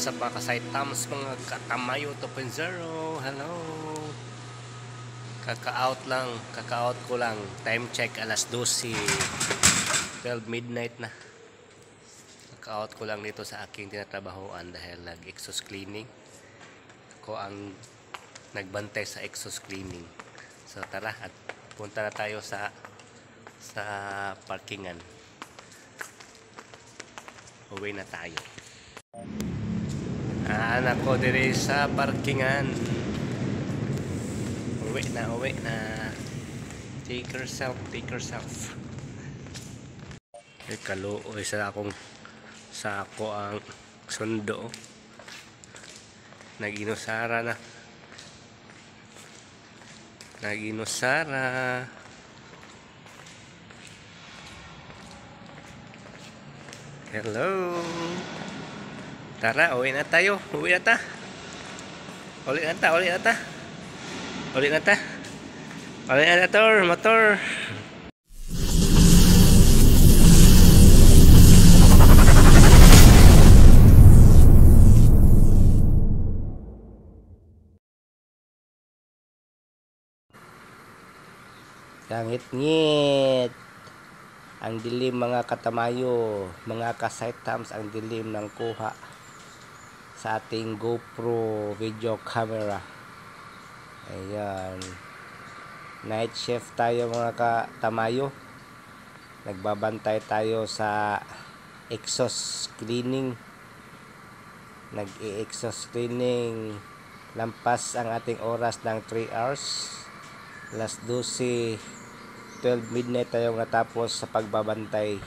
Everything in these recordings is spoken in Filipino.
What's up mga kasaitams, mga katamayo 2.0. Hello. Kaka-out ko lang. Time check alas 12. 12 midnight na. Kaka-out ko lang dito sa aking tinatrabahoan dahil nag-exhaust cleaning. Ako ang nagbantay sa exhaust cleaning. So tara at punta na tayo sa parkingan. Uwi na tayo. Anak ko diri sa parkingan. Uwi na. Take yourself. Kaluoy sa ako ang sundo. Naginusara. Hello. Tara, uwi na tayo. Uli na motor. Ngit-ngit. Ang dilim mga katamayo, mga kasaitams, ang dilim ng kuha sa ating GoPro video camera. Ayan. Night shift tayo mga katamayo. Nagbabantay tayo sa exhaust cleaning. Nag-i-exhaust cleaning. Lampas ang ating oras ng 3 hours. Alas 12, 12 midnight tayo natapos sa pagbabantay.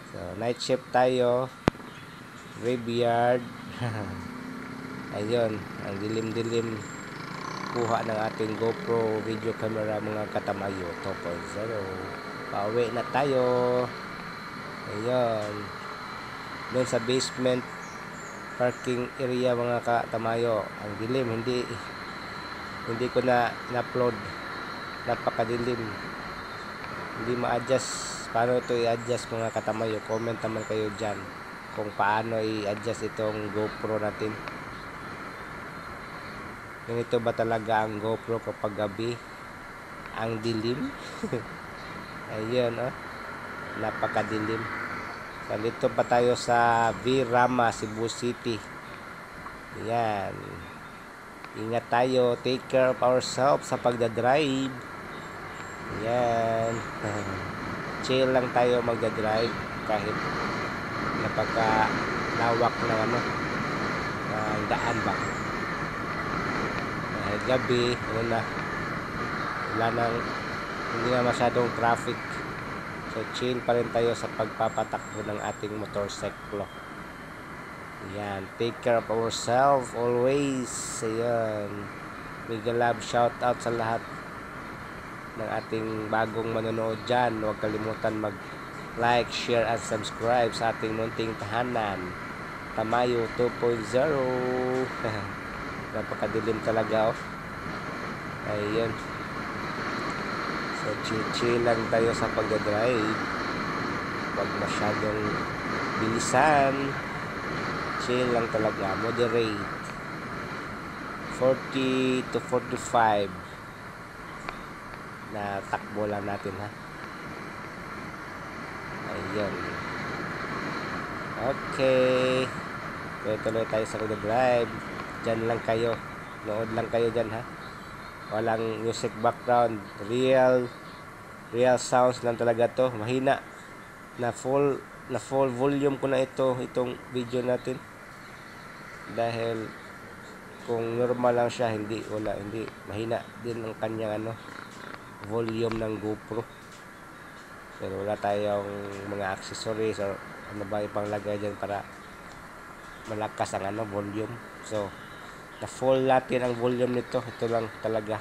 So, night shift tayo. Graveyard. Ayun, ang dilim-dilim kuha ng ating GoPro video camera mga katamayo 2.0. Pauwi na tayo. Ayun. Doon sa basement parking area mga katamayo, ang dilim, hindi ko na-upload. Napakadilim. Hindi ma-adjust. Paano ito i-adjust mga katamayo? Comment naman kayo dyan kung paano i-adjust itong GoPro natin. Ganito ba talaga ang GoPro kapag gabi? Ang dilim. Ayun, oh. Napakadilim. So, dito pa tayo sa Virama, Cebu City. Ayan. Ingat tayo. Take care of ourselves sa pagdadrive. Ayan. Chill lang tayo magdadrive kahit napaka-lawak ng daan ba. Gabi, hindi na masyadong traffic. So chill pa rin tayo sa pagpapatakbo ng ating motorsiklo. Ayan, take care of ourselves always. Ayan, mega love shout out sa lahat ng ating bagong manonood dyan. Huwag kalimutan mag like, share at subscribe sa ating munting tahanan Tamayo 2.0. Napakadilim talaga, oh. Ayun. So chill lang tayo sa pagdadrive. Huwag masyadong bilisan. Chill lang talaga, moderate. 40 to 45 na takbo lang natin, ha. Ayun. Okay. Tuloy tayo sa pagdadrive. Diyan lang kayo. Nood lang kayo dyan, ha. Walang music background. Real sounds lang talaga to. Mahina. Na full volume ko na itong video natin. Dahil kung normal lang siya, hindi mahina din ang kanyang volume ng GoPro. Pero wala tayong mga accessories or ano ba ipang lagay dyan para malakas ang volume. So na full natin ang volume nito. Ito lang talaga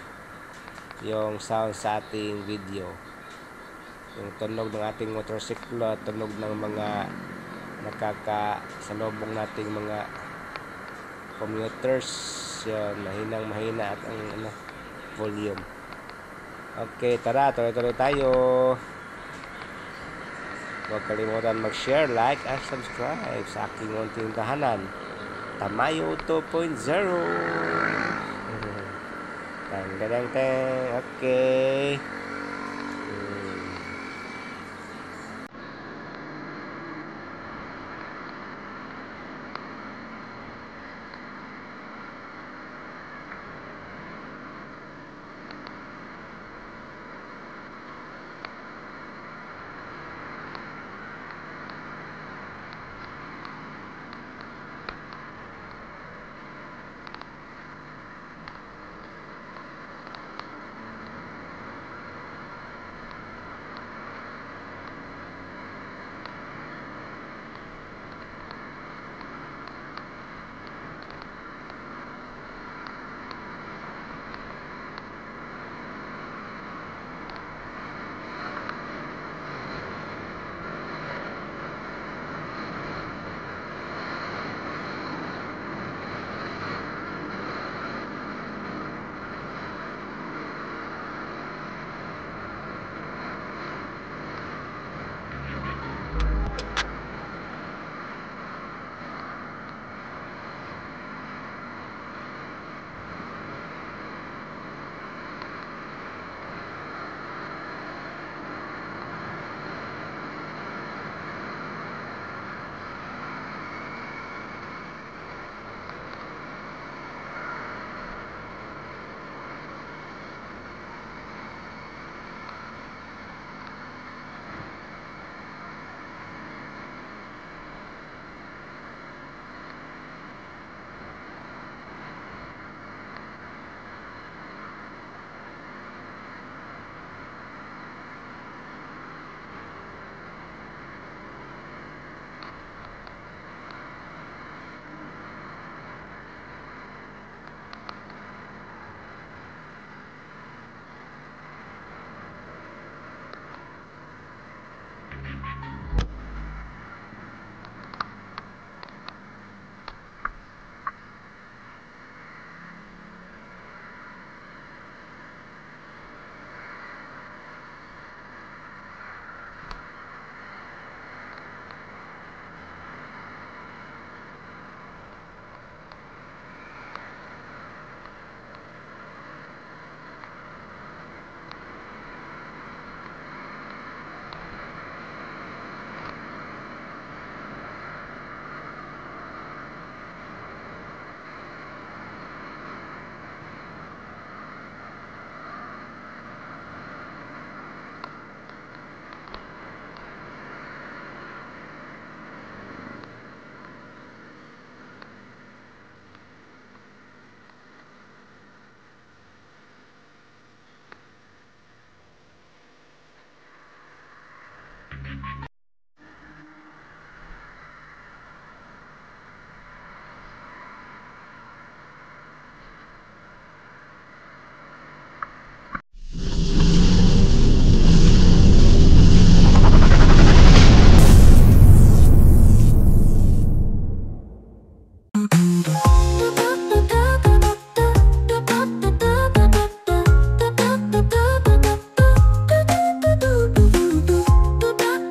yung sound sa ating video. Yung tunog ng ating motorsiklo, tunog ng mga nakakasalubong nating mga commuters. Yun, mahina at ang volume. Okay, tara, tuloy-tuloy tayo. Huwag kalimutan mag-share, like, at subscribe sa aking munting tahanan Tamayo 2.0. Tang, tang, tang. Okay.